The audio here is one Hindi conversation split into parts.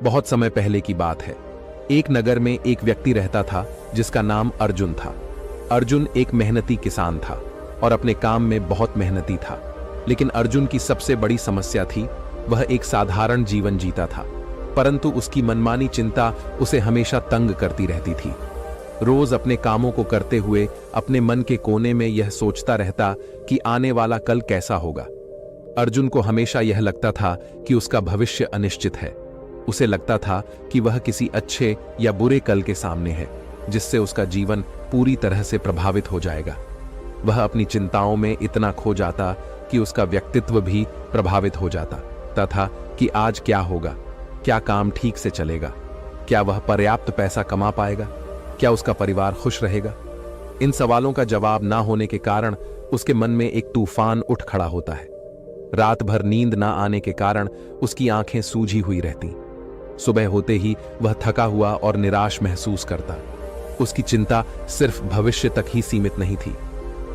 बहुत समय पहले की बात है। एक नगर में एक व्यक्ति रहता था जिसका नाम अर्जुन था। अर्जुन एक मेहनती किसान था और अपने काम में बहुत मेहनती था। लेकिन अर्जुन की सबसे बड़ी समस्या थी, वह एक साधारण जीवन जीता था, परंतु उसकी मनमानी चिंता उसे हमेशा तंग करती रहती थी। रोज अपने कामों को करते हुए अपने मन के कोने में यह सोचता रहता कि आने वाला कल कैसा होगा। अर्जुन को हमेशा यह लगता था कि उसका भविष्य अनिश्चित है। उसे लगता था कि वह किसी अच्छे या बुरे कल के सामने है, जिससे उसका जीवन पूरी तरह से प्रभावित हो जाएगा। वह अपनी चिंताओं में इतना खो जाता कि उसका व्यक्तित्व भी प्रभावित हो जाता तथा कि आज क्या होगा, क्या काम ठीक से चलेगा, क्या वह पर्याप्त पैसा कमा पाएगा, क्या उसका परिवार खुश रहेगा। इन सवालों का जवाब ना होने के कारण उसके मन में एक तूफान उठ खड़ा होता है। रात भर नींद ना आने के कारण उसकी आंखें सूजी हुई रहती। सुबह होते ही वह थका हुआ और निराश महसूस करता। उसकी चिंता सिर्फ भविष्य तक ही सीमित नहीं थी,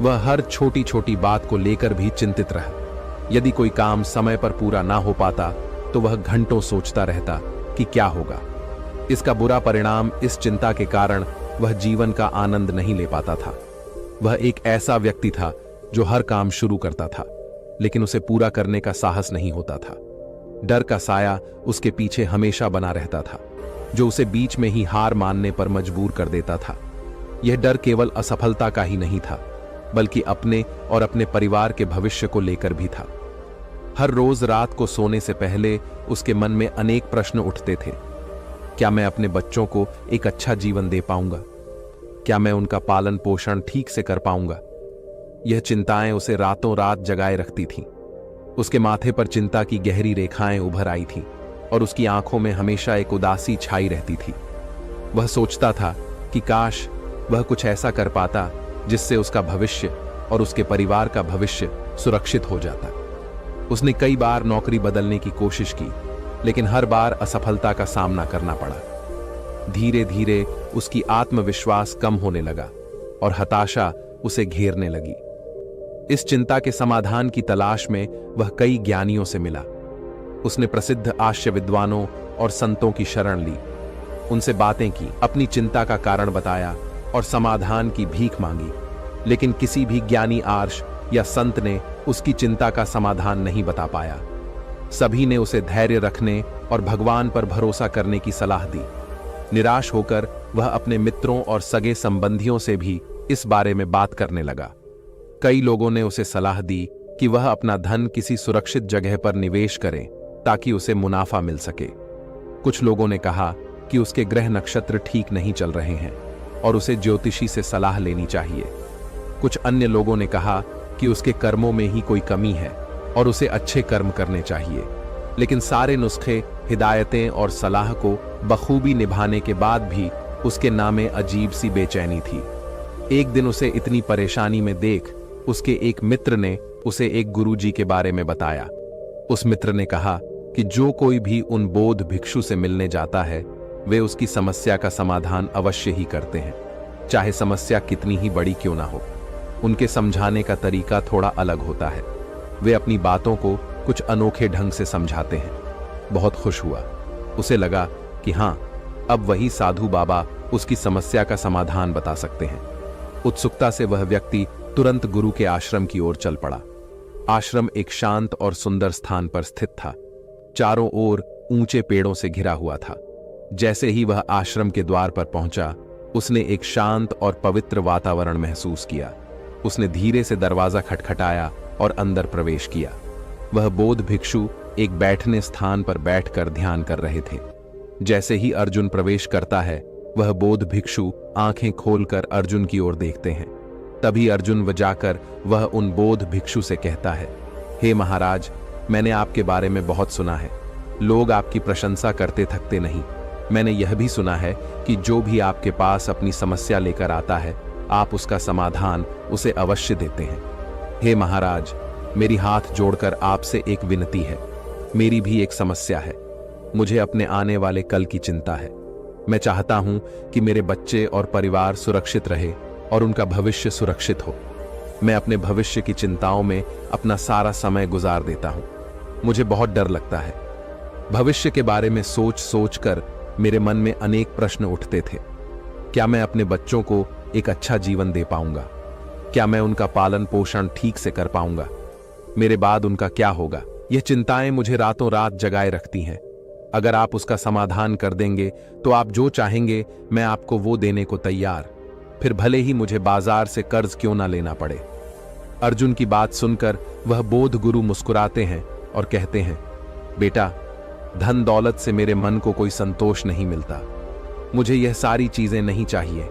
वह हर छोटी छोटी बात को लेकर भी चिंतित रहा। यदि कोई काम समय पर पूरा ना हो पाता तो वह घंटों सोचता रहता कि क्या होगा। इसका बुरा परिणाम, इस चिंता के कारण वह जीवन का आनंद नहीं ले पाता था। वह एक ऐसा व्यक्ति था जो हर काम शुरू करता था, लेकिन उसे पूरा करने का साहस नहीं होता था। डर का साया उसके पीछे हमेशा बना रहता था, जो उसे बीच में ही हार मानने पर मजबूर कर देता था। यह डर केवल असफलता का ही नहीं था, बल्कि अपने और अपने परिवार के भविष्य को लेकर भी था। हर रोज रात को सोने से पहले उसके मन में अनेक प्रश्न उठते थे। क्या मैं अपने बच्चों को एक अच्छा जीवन दे पाऊंगा? क्या मैं उनका पालन पोषण ठीक से कर पाऊंगा? यह चिंताएं उसे रातों रात जगाए रखती थीं। उसके माथे पर चिंता की गहरी रेखाएं उभर आई थीं और उसकी आंखों में हमेशा एक उदासी छाई रहती थी। वह सोचता था कि काश वह कुछ ऐसा कर पाता जिससे उसका भविष्य और उसके परिवार का भविष्य सुरक्षित हो जाता। उसने कई बार नौकरी बदलने की कोशिश की, लेकिन हर बार असफलता का सामना करना पड़ा। धीरे धीरे उसकी आत्मविश्वास कम होने लगा और हताशा उसे घेरने लगी। इस चिंता के समाधान की तलाश में वह कई ज्ञानियों से मिला। उसने प्रसिद्ध आर्य विद्वानों और संतों की शरण ली, उनसे बातें की, अपनी चिंता का कारण बताया और समाधान की भीख मांगी। लेकिन किसी भी ज्ञानी आर्य या संत ने उसकी चिंता का समाधान नहीं बता पाया। सभी ने उसे धैर्य रखने और भगवान पर भरोसा करने की सलाह दी। निराश होकर वह अपने मित्रों और सगे संबंधियों से भी इस बारे में बात करने लगा। कई लोगों ने उसे सलाह दी कि वह अपना धन किसी सुरक्षित जगह पर निवेश करे ताकि उसे मुनाफा मिल सके। कुछ लोगों ने कहा कि उसके ग्रह नक्षत्र ठीक नहीं चल रहे हैं और उसे ज्योतिषी से सलाह लेनी चाहिए। कुछ अन्य लोगों ने कहा कि उसके कर्मों में ही कोई कमी है और उसे अच्छे कर्म करने चाहिए। लेकिन सारे नुस्खे, हिदायतें और सलाह को बखूबी निभाने के बाद भी उसके नामे अजीब सी बेचैनी थी। एक दिन उसे इतनी परेशानी में देख उसके एक मित्र ने उसे एक गुरुजी के बारे में बताया। उस मित्र ने कहा कि जो कोई भी उन बौद्ध भिक्षु से मिलने जाता है, वे उसकी समस्या का समाधान अवश्य ही करते हैं, चाहे समस्या कितनी ही बड़ी क्यों ना हो। उनके समझाने का तरीका थोड़ा अलग होता है। वे अपनी बातों को कुछ अनोखे ढंग से समझाते हैं। बहुत खुश हुआ। उसे लगा कि हां, अब वही साधु बाबा उसकी समस्या का समाधान बता सकते हैं। उत्सुकता से वह व्यक्ति तुरंत गुरु के आश्रम की ओर चल पड़ा। आश्रम एक शांत और सुंदर स्थान पर स्थित था। चारों ओर ऊंचे पेड़ों से घिरा हुआ था। जैसे ही वह आश्रम के द्वार पर पहुंचा, उसने एक शांत और पवित्र वातावरण महसूस किया। उसने धीरे से दरवाजा खटखटाया और अंदर प्रवेश किया। वह बौद्ध भिक्षु एक बैठने स्थान पर बैठकर ध्यान कर रहे थे। जैसे ही अर्जुन प्रवेश करता है, वह बौद्ध भिक्षु आंखें खोलकर अर्जुन की ओर देखते हैं। तभी अर्जुन जाकर वह उन बौद्ध भिक्षु से कहता है, हे महाराज, मैंने आपके बारे में बहुत सुना है। लोग आपकी प्रशंसा करते थकते नहीं। मैंने यह भी सुना है कि जो भी आपके पास अपनी समस्या लेकर आता है, आप उसका समाधान उसे अवश्य देते हैं। हे महाराज, मेरी हाथ जोड़कर आपसे एक विनती है। मेरी भी एक समस्या है। मुझे अपने आने वाले कल की चिंता है। मैं चाहता हूं कि मेरे बच्चे और परिवार सुरक्षित रहे और उनका भविष्य सुरक्षित हो। मैं अपने भविष्य की चिंताओं में अपना सारा समय गुजार देता हूं। मुझे बहुत डर लगता है। भविष्य के बारे में सोच सोच कर मेरे मन में अनेक प्रश्न उठते थे। क्या मैं अपने बच्चों को एक अच्छा जीवन दे पाऊंगा? क्या मैं उनका पालन पोषण ठीक से कर पाऊंगा? मेरे बाद उनका क्या होगा? यह चिंताएं मुझे रातों रात जगाए रखती हैं। अगर आप उसका समाधान कर देंगे तो आप जो चाहेंगे मैं आपको वो देने को तैयार, फिर भले ही मुझे बाजार से कर्ज क्यों ना लेना पड़े। अर्जुन की बात सुनकर वह बोध गुरु मुस्कुराते हैं और कहते हैं, बेटा, धन दौलत से मेरे मन को कोई संतोष नहीं मिलता। मुझे यह सारी चीजें नहीं चाहिए।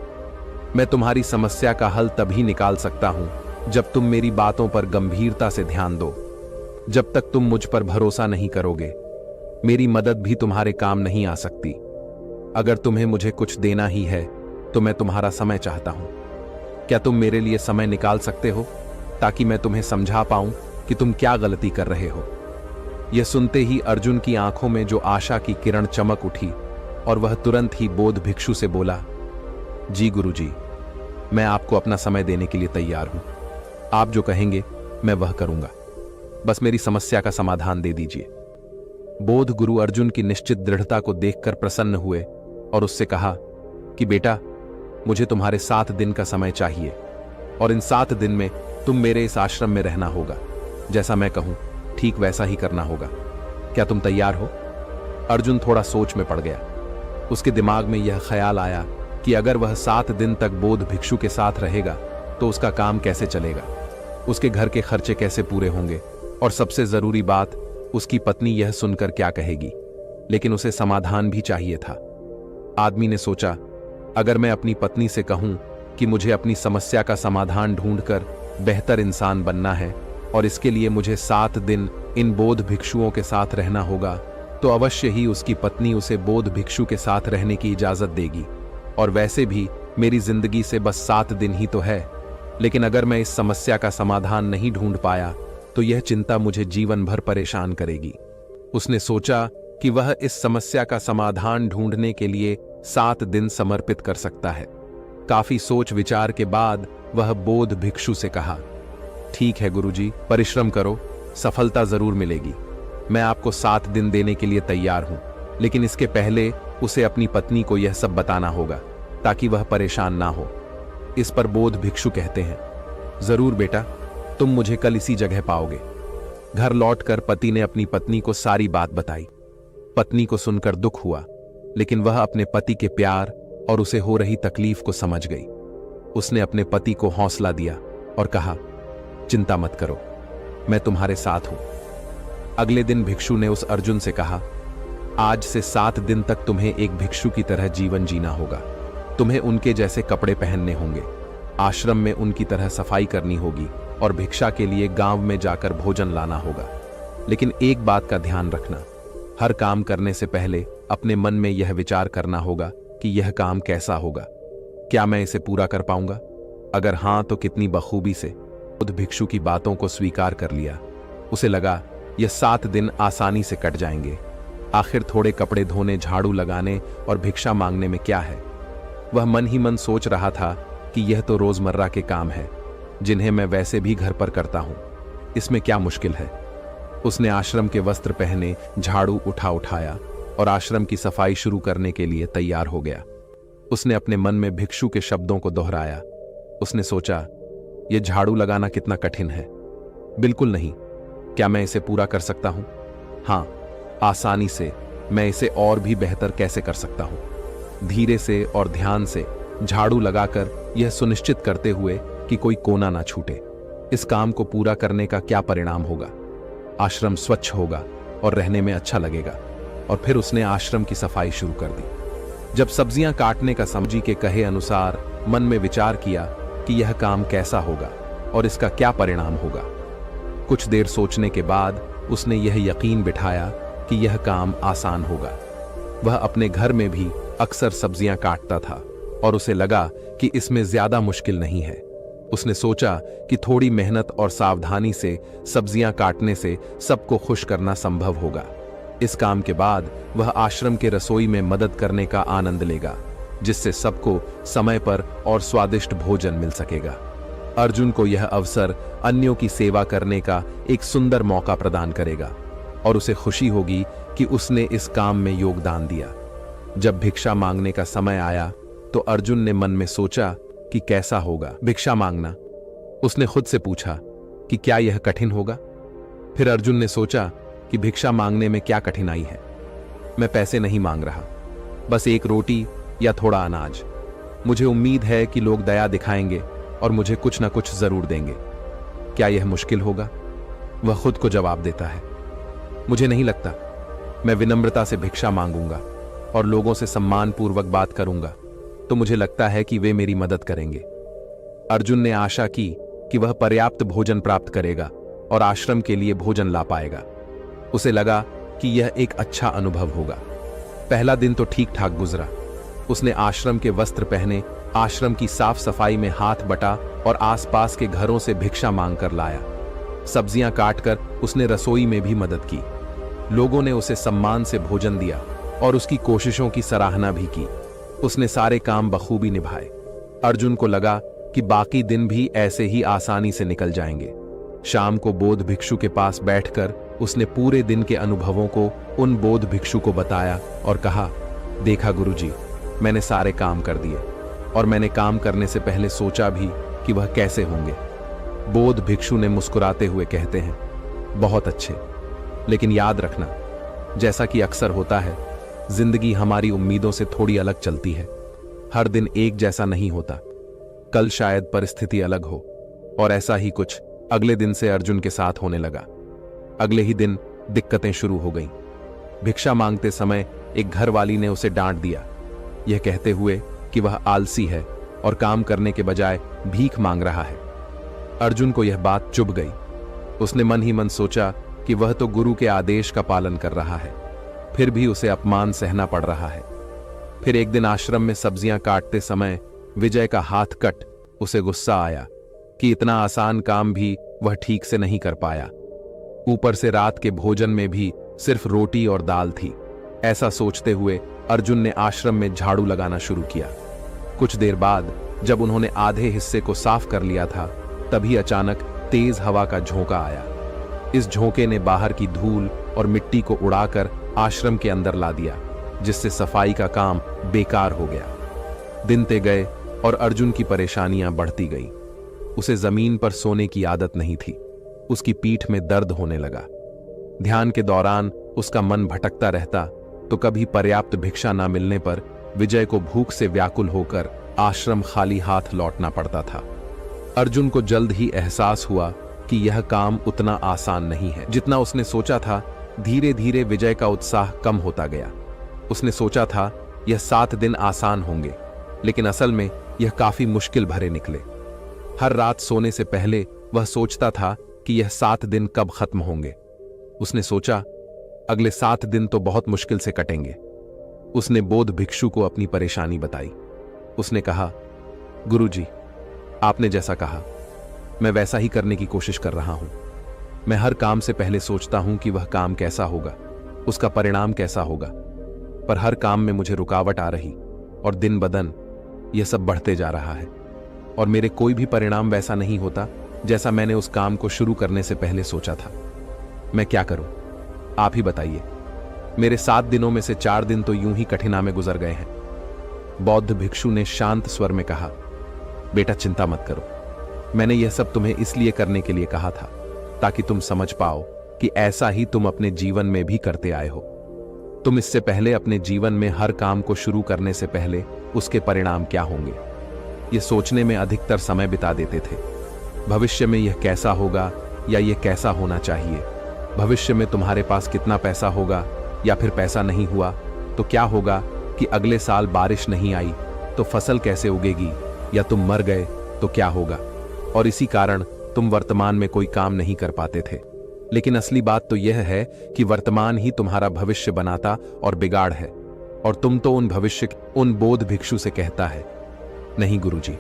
मैं तुम्हारी समस्या का हल तभी निकाल सकता हूं जब तुम मेरी बातों पर गंभीरता से ध्यान दो। जब तक तुम मुझ पर भरोसा नहीं करोगे, मेरी मदद भी तुम्हारे काम नहीं आ सकती। अगर तुम्हें मुझे कुछ देना ही है तो मैं तुम्हारा समय चाहता हूं। क्या तुम मेरे लिए समय निकाल सकते हो ताकि मैं तुम्हें समझा पाऊं कि तुम क्या गलती कर रहे हो? यह सुनते ही अर्जुन की आंखों में जो आशा की किरण चमक उठी और वह तुरंत ही बोध भिक्षु से बोला, जी गुरुजी, मैं आपको अपना समय देने के लिए तैयार हूं। आप जो कहेंगे मैं वह करूंगा। बस मेरी समस्या का समाधान दे दीजिए। बोध गुरु अर्जुन की निश्चित दृढ़ता को देखकर प्रसन्न हुए और उससे कहा कि बेटा, मुझे तुम्हारे 7 दिन का समय चाहिए और इन 7 दिन में तुम मेरे इस आश्रम में रहना होगा। जैसा मैं कहूं ठीक वैसा ही करना होगा। क्या तुम तैयार हो? अर्जुन थोड़ा सोच में पड़ गया। उसके दिमाग में यह ख्याल आया कि अगर वह 7 दिन तक बोध भिक्षु के साथ रहेगा तो उसका काम कैसे चलेगा, उसके घर के खर्चे कैसे पूरे होंगे, और सबसे जरूरी बात, उसकी पत्नी यह सुनकर क्या कहेगी। लेकिन उसे समाधान भी चाहिए था। आदमी ने सोचा, अगर मैं अपनी पत्नी से कहूं कि मुझे अपनी समस्या का समाधान ढूंढकर बेहतर इंसान बनना है और इसके लिए मुझे 7 दिन इन बोध भिक्षुओं के साथ रहना होगा, तो अवश्य ही उसकी पत्नी उसे बोध भिक्षु के साथ रहने की इजाजत देगी। और वैसे भी मेरी जिंदगी से बस 7 दिन ही तो है। लेकिन अगर मैं इस समस्या का समाधान नहीं ढूंढ पाया तो यह चिंता मुझे जीवन भर परेशान करेगी। उसने सोचा कि वह इस समस्या का समाधान ढूंढने के लिए 7 दिन समर्पित कर सकता है। काफी सोच विचार के बाद वह बोध भिक्षु से कहा, ठीक है गुरुजी, परिश्रम करो, सफलता जरूर मिलेगी। मैं आपको 7 दिन देने के लिए तैयार हूं, लेकिन इसके पहले उसे अपनी पत्नी को यह सब बताना होगा ताकि वह परेशान ना हो। इस पर बोध भिक्षु कहते हैं, जरूर बेटा, तुम मुझे कल इसी जगह पाओगे। घर लौटकर पति ने अपनी पत्नी को सारी बात बताई। पत्नी को सुनकर दुख हुआ, लेकिन वह अपने पति के प्यार और उसे हो रही तकलीफ को समझ गई। उसने अपने पति को हौसला दिया और कहा, चिंता मत करो, मैं तुम्हारे साथ हूं। अगले दिन भिक्षु ने उस अर्जुन से कहा, आज से 7 दिन तक तुम्हें एक भिक्षु की तरह जीवन जीना होगा। तुम्हें उनके जैसे कपड़े पहनने होंगे, आश्रम में उनकी तरह सफाई करनी होगी और भिक्षा के लिए गांव में जाकर भोजन लाना होगा। लेकिन एक बात का ध्यान रखना, हर काम करने से पहले अपने मन में यह विचार करना होगा कि यह काम कैसा होगा, क्या मैं इसे पूरा कर पाऊंगा? अगर हां तो कितनी बखूबी से। खुद भिक्षु की बातों को स्वीकार कर लिया। उसे लगा यह 7 दिन आसानी से कट जाएंगे। आखिर थोड़े कपड़े धोने, झाड़ू लगाने और भिक्षा मांगने में क्या है। वह मन ही मन सोच रहा था कि यह तो रोजमर्रा के काम है जिन्हें मैं वैसे भी घर पर करता हूं, इसमें क्या मुश्किल है। उसने आश्रम के वस्त्र पहने, झाड़ू उठाया और आश्रम की सफाई शुरू करने के लिए तैयार हो गया। उसने अपने मन में भिक्षु के शब्दों को दोहराया। उसने सोचा, यह झाड़ू लगाना कितना कठिन है। बिल्कुल नहीं। क्या मैं इसे पूरा कर सकता हूं? हां, आसानी से। मैं इसे और भी बेहतर कैसे कर सकता हूं? धीरे से और ध्यान से झाड़ू लगाकर यह सुनिश्चित करते हुए कि कोई कोना ना छूटे। इस काम को पूरा करने का क्या परिणाम होगा? आश्रम स्वच्छ होगा और रहने में अच्छा लगेगा। और फिर उसने आश्रम की सफाई शुरू कर दी। जब सब्जियां काटने का समझी के कहे अनुसार मन में विचार किया कि यह काम कैसा होगा और इसका क्या परिणाम होगा। कुछ देर सोचने के बाद उसने यह यकीन बिठाया कि यह काम आसान होगा। वह अपने घर में भी अक्सर सब्जियां काटता था और उसे लगा कि इसमें ज्यादा मुश्किल नहीं है। उसने सोचा कि थोड़ी मेहनत और सावधानी से सब्जियां काटने से सबको खुश करना संभव होगा। इस काम के बाद वह आश्रम के रसोई में मदद करने का आनंद लेगा, जिससे सबको समय पर और स्वादिष्ट भोजन मिल सकेगा। अर्जुन को यह अवसर अन्यों की सेवा करने का एक सुंदर मौका प्रदान करेगा और उसे खुशी होगी कि उसने इस काम में योगदान दिया। जब भिक्षा मांगने का समय आया तो अर्जुन ने मन में सोचा कि कैसा होगा भिक्षा मांगना। उसने खुद से पूछा कि क्या यह कठिन होगा। फिर अर्जुन ने सोचा कि भिक्षा मांगने में क्या कठिनाई है। मैं पैसे नहीं मांग रहा, बस एक रोटी या थोड़ा अनाज। मुझे उम्मीद है कि लोग दया दिखाएंगे और मुझे कुछ ना कुछ जरूर देंगे। क्या यह मुश्किल होगा? वह खुद को जवाब देता है, मुझे नहीं लगता। मैं विनम्रता से भिक्षा मांगूंगा और लोगों से सम्मानपूर्वक बात करूंगा तो मुझे लगता है कि वे मेरी मदद करेंगे। अर्जुन ने आशा की कि वह पर्याप्त भोजन प्राप्त करेगा और आश्रम के लिए भोजन ला पाएगा। उसे लगा कि यह एक अच्छा अनुभव होगा। पहला दिन तो ठीक ठाक गुजरा। उसने आश्रम के वस्त्र पहने, आश्रम की साफ सफाई में हाथ बटा और आसपास के घरों से भिक्षा मांग कर लाया। सब्जियां काटकर उसने रसोई में भी मदद की। लोगों ने उसे सम्मान से भोजन दिया और उसकी कोशिशों की सराहना भी की। उसने सारे काम बखूबी निभाए। अर्जुन को लगा कि बाकी दिन भी ऐसे ही आसानी से निकल जाएंगे। शाम को बौद्ध भिक्षु के पास बैठकर उसने पूरे दिन के अनुभवों को उन बौद्ध भिक्षु को बताया और कहा, देखा गुरुजी, मैंने सारे काम कर दिए और मैंने काम करने से पहले सोचा भी कि वह कैसे होंगे। बौद्ध भिक्षु ने मुस्कुराते हुए कहते हैं, बहुत अच्छे, लेकिन याद रखना, जैसा कि अक्सर होता है, जिंदगी हमारी उम्मीदों से थोड़ी अलग चलती है। हर दिन एक जैसा नहीं होता। कल शायद परिस्थिति अलग हो। और ऐसा ही कुछ अगले दिन से अर्जुन के साथ होने लगा। अगले ही दिन दिक्कतें शुरू हो गईं। भिक्षा मांगते समय एक घरवाली ने उसे डांट दिया, यह कहते हुए कि वह आलसी है और काम करने के बजाय भीख मांग रहा है। अर्जुन को यह बात चुभ गई। उसने मन ही मन सोचा कि वह तो गुरु के आदेश का पालन कर रहा है, फिर भी उसे अपमान सहना पड़ रहा है। फिर एक दिन आश्रम में सब्जियां काटते समय विजय का हाथ कट उसे गुस्सा आया कि इतना आसान काम भी वह ठीक से नहीं कर पाया। ऊपर से रात के भोजन में भी सिर्फ रोटी और दाल थी। ऐसा सोचते हुए अर्जुन ने आश्रम में झाड़ू लगाना शुरू किया। कुछ देर बाद जब उन्होंने आधे हिस्से को साफ कर लिया था, तभी अचानक तेज हवा का झोंका आया। इस झोंके ने बाहर की धूल और मिट्टी को उड़ाकर आश्रम के अंदर ला दिया, जिससे सफाई का काम बेकार हो गया। दिन ते गए और अर्जुन की परेशानियां बढ़ती गई। उसे जमीन पर सोने की आदत नहीं थी। उसकी पीठ में दर्द होने लगा। ध्यान के दौरान उसका मन भटकता रहता तो कभी पर्याप्त भिक्षा न मिलने पर विजय को भूख से व्याकुल होकर आश्रम खाली हाथ लौटना पड़ता था। अर्जुन को जल्द ही एहसास हुआ कि यह काम उतना आसान नहीं है जितना उसने सोचा था। धीरे धीरे विजय का उत्साह कम होता गया। उसने सोचा था यह 7 दिन आसान होंगे, लेकिन असल में यह काफी मुश्किल भरे निकले। हर रात सोने से पहले वह सोचता था कि यह 7 दिन कब खत्म होंगे। उसने सोचा अगले 7 दिन तो बहुत मुश्किल से कटेंगे। उसने बौद्ध भिक्षु को अपनी परेशानी बताई। उसने कहा, गुरुजी, आपने जैसा कहा मैं वैसा ही करने की कोशिश कर रहा हूं। मैं हर काम से पहले सोचता हूं कि वह काम कैसा होगा, उसका परिणाम कैसा होगा, पर हर काम में मुझे रुकावट आ रही और दिन ब दिन यह सब बढ़ते जा रहा है और मेरे कोई भी परिणाम वैसा नहीं होता जैसा मैंने उस काम को शुरू करने से पहले सोचा था। मैं क्या करूं? आप ही बताइए। मेरे 7 दिनों में से 4 दिन तो यूं ही कठिनाई में गुजर गए हैं। बौद्ध भिक्षु ने शांत स्वर में कहा, बेटा चिंता मत करो। मैंने यह सब तुम्हें इसलिए करने के लिए कहा था ताकि तुम समझ पाओ कि ऐसा ही तुम अपने जीवन में भी करते आए हो। तुम इससे पहले अपने जीवन में हर काम को शुरू करने से पहले उसके परिणाम क्या होंगे यह सोचने में अधिकतर समय बिता देते थे। भविष्य में यह कैसा होगा या यह कैसा होना चाहिए, भविष्य में तुम्हारे पास कितना पैसा होगा या फिर पैसा नहीं हुआ तो क्या होगा, कि अगले साल बारिश नहीं आई तो फसल कैसे उगेगी, या तुम मर गए तो क्या होगा। और इसी कारण तुम वर्तमान में कोई काम नहीं कर पाते थे। लेकिन असली बात तो यह है कि वर्तमान ही तुम्हारा भविष्य बनाता और बिगाड़ है। और तुम तो उन बौद्ध भिक्षु से कहता है, नहीं गुरुजी।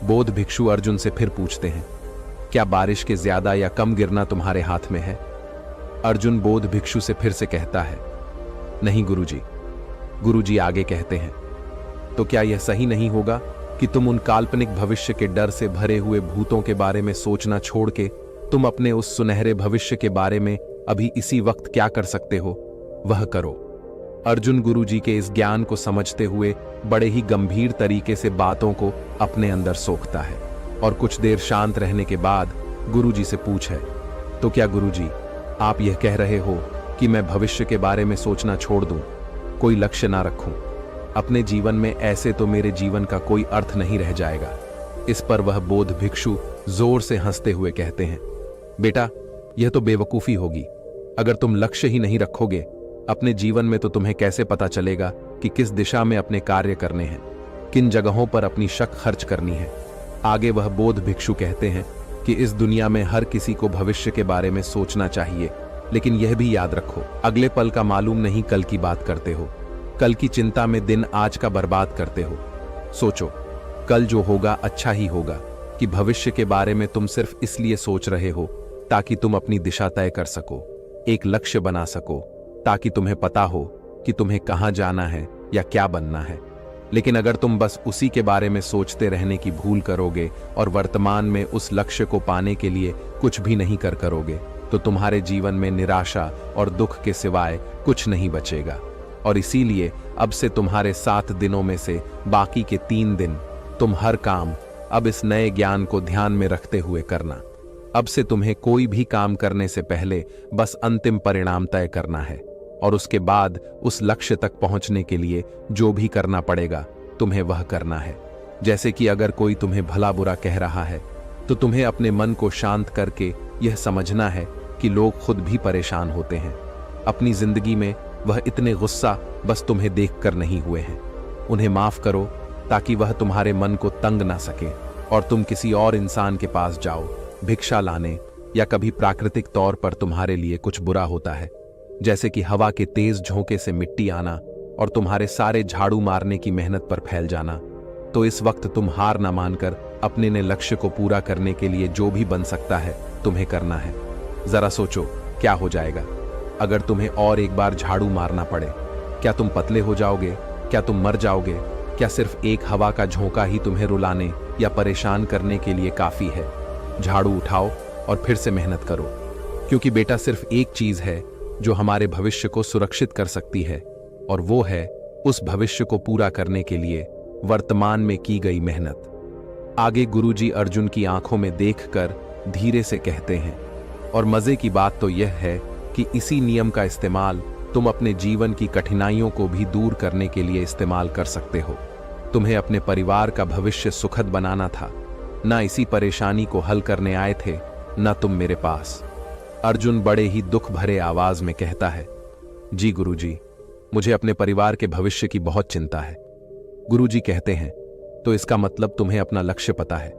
बौद्ध भिक्षु अर्जुन से फिर पूछते हैं, क्या बारिश के ज्यादा या कम गिरना तुम्हारे हाथ में है? अर्जुन बौद्ध भिक्षु से फिर से कहता है, नहीं गुरुजी। गुरुजी आगे कहते हैं, तो क्या यह सही नहीं होगा कि तुम उन काल्पनिक भविष्य के डर से भरे हुए भूतों के बारे में सोचना छोड़ के तुम अपने उस सुनहरे भविष्य के बारे में अभी इसी वक्त क्या कर सकते हो वह करो। अर्जुन गुरुजी के इस ज्ञान को समझते हुए बड़े ही गंभीर तरीके से बातों को अपने अंदर सोखता है और कुछ देर शांत रहने के बाद गुरुजी से पूछे, तो क्या गुरुजी आप यह कह रहे हो कि मैं भविष्य के बारे में सोचना छोड़ दूं, कोई लक्ष्य ना रखूं? अपने जीवन में ऐसे तो मेरे जीवन का कोई अर्थ नहीं रह जाएगा। इस पर वह बोध भिक्षु जोर से हंसते हुए कहते हैं, बेटा यह तो बेवकूफी होगी। अगर तुम लक्ष्य ही नहीं रखोगे अपने जीवन में तो तुम्हें कैसे पता चलेगा कि किस दिशा में अपने कार्य करने हैं, किन जगहों पर अपनी शक्ति खर्च करनी है। आगे वह बोध भिक्षु कहते हैं कि इस दुनिया में हर किसी को भविष्य के बारे में सोचना चाहिए, लेकिन यह भी याद रखो अगले पल का मालूम नहीं कल की बात करते हो। कल की चिंता में दिन आज का बर्बाद करते हो। सोचो कल जो होगा अच्छा ही होगा कि भविष्य के बारे में तुम सिर्फ इसलिए सोच रहे हो ताकि तुम अपनी दिशा तय कर सको, एक लक्ष्य बना सको, ताकि तुम्हें पता हो कि तुम्हें कहां जाना है या क्या बनना है। लेकिन अगर तुम बस उसी के बारे में सोचते रहने की भूल करोगे और वर्तमान में उस लक्ष्य को पाने के लिए कुछ भी नहीं करोगे तो तुम्हारे जीवन में निराशा और दुख के सिवाय कुछ नहीं बचेगा। और इसीलिए अब से तुम्हारे 7 दिनों में से बाकी के 3 दिन तुम हर काम अब इस नए ज्ञान को ध्यान में रखते हुए करना। अब से तुम्हें कोई भी काम करने से पहले बस अंतिम परिणाम तय करना है और उसके बाद उस लक्ष्य तक पहुंचने के लिए जो भी करना पड़ेगा तुम्हें वह करना है। जैसे कि अगर कोई तुम्हें भला बुरा कह रहा है तो तुम्हें अपने मन को शांत करके यह समझना है कि लोग खुद भी परेशान होते हैं। अपनी जिंदगी में वह इतने गुस्सा बस तुम्हें देखकर नहीं हुए हैं। उन्हें माफ करो ताकि वह तुम्हारे मन को तंग ना सके और तुम किसी और इंसान के पास जाओ भिक्षा लाने, या कभी प्राकृतिक तौर पर तुम्हारे लिए कुछ बुरा होता है जैसे कि हवा के तेज झोंके से मिट्टी आना और तुम्हारे सारे झाड़ू मारने की मेहनत पर फैल जाना, तो इस वक्त तुम हार ना मानकर अपने ने लक्ष्य को पूरा करने के लिए जो भी बन सकता है तुम्हें करना है। जरा सोचो क्या हो जाएगा अगर तुम्हें और एक बार झाड़ू मारना पड़े। क्या तुम पतले हो जाओगे? क्या तुम मर जाओगे? क्या सिर्फ एक हवा का झोंका ही तुम्हें रुलाने या परेशान करने के लिए काफी है? झाड़ू उठाओ और फिर से मेहनत करो, क्योंकि बेटा सिर्फ एक चीज है जो हमारे भविष्य को सुरक्षित कर सकती है और वो है उस भविष्य को पूरा करने के लिए वर्तमान में की गई मेहनत। आगे गुरुजी अर्जुन की आंखों में देखकर धीरे से कहते हैं, और मजे की बात तो यह है कि इसी नियम का इस्तेमाल तुम अपने जीवन की कठिनाइयों को भी दूर करने के लिए इस्तेमाल कर सकते हो। तुम्हें अपने परिवार का भविष्य सुखद बनाना था, ना इसी परेशानी को हल करने आए थे ना तुम मेरे पास। अर्जुन बड़े ही दुख भरे आवाज में कहता है, जी गुरुजी, मुझे अपने परिवार के भविष्य की बहुत चिंता है। गुरुजी कहते हैं, तो इसका मतलब तुम्हें अपना लक्ष्य पता है।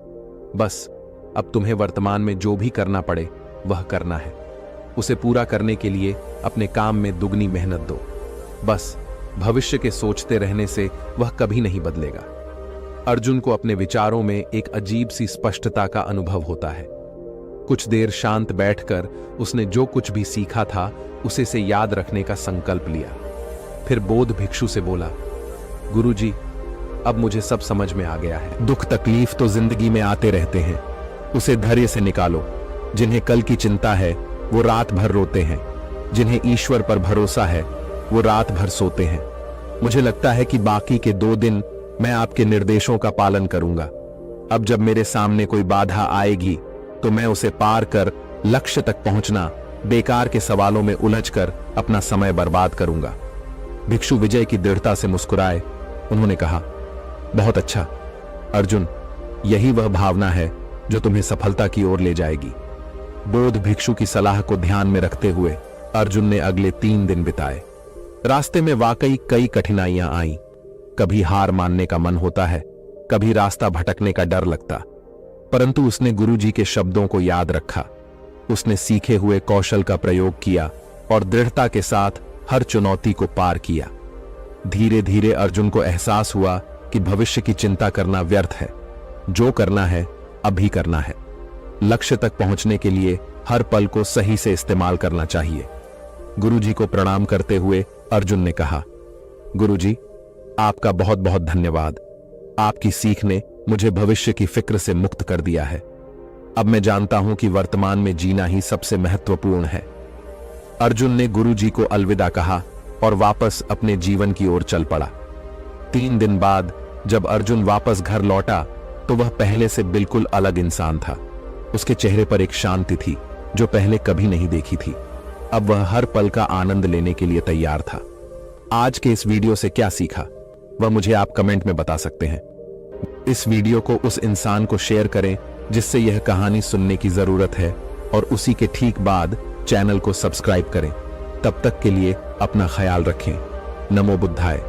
बस अब तुम्हें वर्तमान में जो भी करना पड़े वह करना है। उसे पूरा करने के लिए अपने काम में दुगनी मेहनत दो। बस भविष्य के सोचते रहने से वह कभी नहीं बदलेगा। अर्जुन को अपने विचारों में एक अजीब सी स्पष्टता का अनुभव होता है। कुछ देर शांत बैठकर उसने जो कुछ भी सीखा था उसे से याद रखने का संकल्प लिया। फिर बोध भिक्षु से बोला, गुरुजी, अब मुझे सब समझ में आ गया है। दुख तकलीफ तो जिंदगी में आते रहते हैं, उसे धैर्य से निकालो। जिन्हें कल की चिंता है वो रात भर रोते हैं, जिन्हें ईश्वर पर भरोसा है वो रात भर सोते हैं। मुझे लगता है कि बाकी के 2 दिन मैं आपके निर्देशों का पालन करूंगा। अब जब मेरे सामने कोई बाधा आएगी तो मैं उसे पार कर लक्ष्य तक पहुंचना बेकार के सवालों में उलझकर अपना समय बर्बाद करूंगा। भिक्षु विजय की दृढ़ता से मुस्कुराए उन्होंने कहा, बहुत अच्छा अर्जुन, यही वह भावना है जो तुम्हें सफलता की ओर ले जाएगी। बोध भिक्षु की सलाह को ध्यान में रखते हुए अर्जुन ने अगले 3 दिन बिताए। रास्ते में वाकई कई कठिनाइयां आईं। कभी हार मानने का मन होता है, कभी रास्ता भटकने का डर लगता, परंतु उसने गुरुजी के शब्दों को याद रखा। उसने सीखे हुए कौशल का प्रयोग किया और दृढ़ता के साथ हर चुनौती को पार किया। धीरे धीरे अर्जुन को एहसास हुआ कि भविष्य की चिंता करना व्यर्थ है। जो करना है अभी करना है। लक्ष्य तक पहुंचने के लिए हर पल को सही से इस्तेमाल करना चाहिए। गुरुजी को प्रणाम करते हुए अर्जुन ने कहा, गुरुजी, आपका बहुत बहुत धन्यवाद। आपकी सीख ने मुझे भविष्य की फिक्र से मुक्त कर दिया है। अब मैं जानता हूं कि वर्तमान में जीना ही सबसे महत्वपूर्ण है। अर्जुन ने गुरुजी को अलविदा कहा और वापस अपने जीवन की ओर चल पड़ा। 3 दिन बाद जब अर्जुन वापस घर लौटा तो वह पहले से बिल्कुल अलग इंसान था। उसके चेहरे पर एक शांति थी जो पहले कभी नहीं देखी थी। अब वह हर पल का आनंद लेने के लिए तैयार था। आज के इस वीडियो से क्या सीखा वह मुझे आप कमेंट में बता सकते हैं। इस वीडियो को उस इंसान को शेयर करें जिससे यह कहानी सुनने की जरूरत है और उसी के ठीक बाद चैनल को सब्सक्राइब करें। तब तक के लिए अपना ख्याल रखें। नमो बुद्धाय।